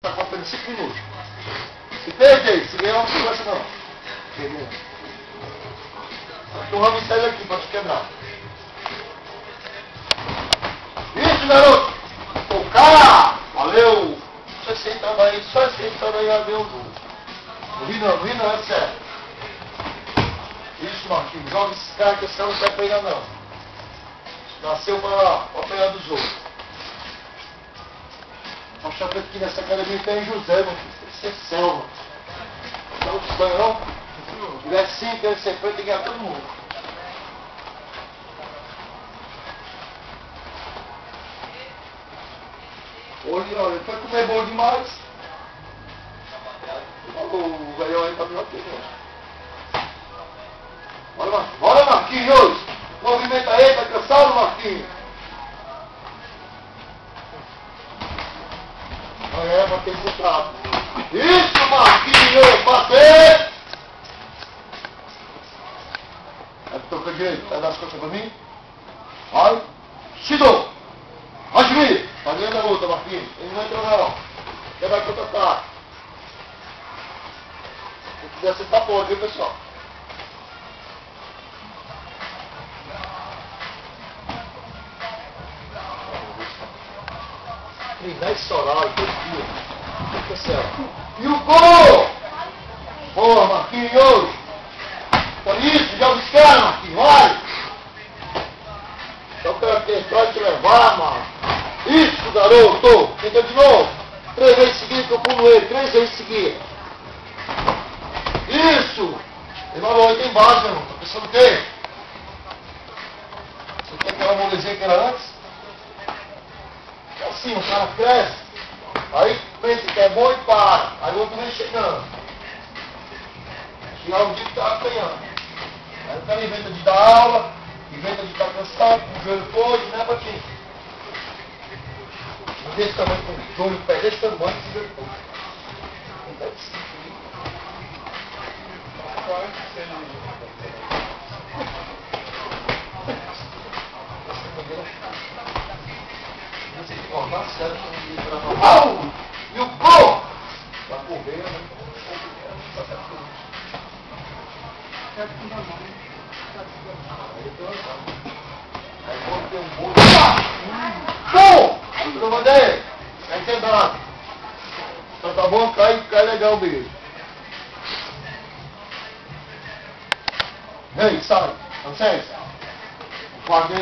Tá contando 5 minutos. Se perder, se ganhar, não conversa não. Entendeu? O ramo sai daqui pra te quebrar. Isso, garoto! Tocar! Valeu! Só sentando aí, vai ver o jogo. Não ri não, é sério. Isso, Marquinhos, joga esses caras que esse cara não quer pegar não. Nasceu pra pegar dos outros. A chapa aqui nessa academia tem José, mano. Tem que ser selva. Não é espanhol. Se tiver 5, quer ser preto, tem que ganhar todo mundo. Hoje, olha, ele foi comer bom demais. O velhão aí tá melhor que ele. Bora, Marquinhos! Movimenta aí, tá cansado, Marquinhos? É, bater esse trato. Isso, Marquinhos! Bater! Aí toca direito, vai dar as costas pra mim? Vai! Shido! Hajime! Tá ganhando a luta, Marquinhos. Ele não entrou não. Quer dar contra-ataque. Se quiser sentar, pode, viu, pessoal? Treinar esse horário, todo dia. Fica certo. E o gol! Boa, Marquinhos! Por isso, joga os caras, Marquinhos, vai! Só quero tentar te levar, mano. Isso, garoto! Tenta de novo. 3 vezes seguidas que eu pulo ele, 3 vezes seguidas. Isso! Tem uma loja aí embaixo, meu irmão. Tá pensando o quê? Você quer aquela molezinha que era antes? Assim, o cara cresce, aí pensa que é bom e para, aí o outro vem chegando. Chegar um dia que tá apanhando. Aí o cara inventa de dar aula, inventa de estar cansado, com o joelho podre, né, Patinho? Desse tamanho, com o joelho, pé desse tamanho, com o joelho podre. Au! E o gol! Vai correr, né? Aí quando tem um gol. Gol! Eu mandei! Vai ser dado. Só tá bom, cai legal mesmo. Ei, sai! Licença! O quarto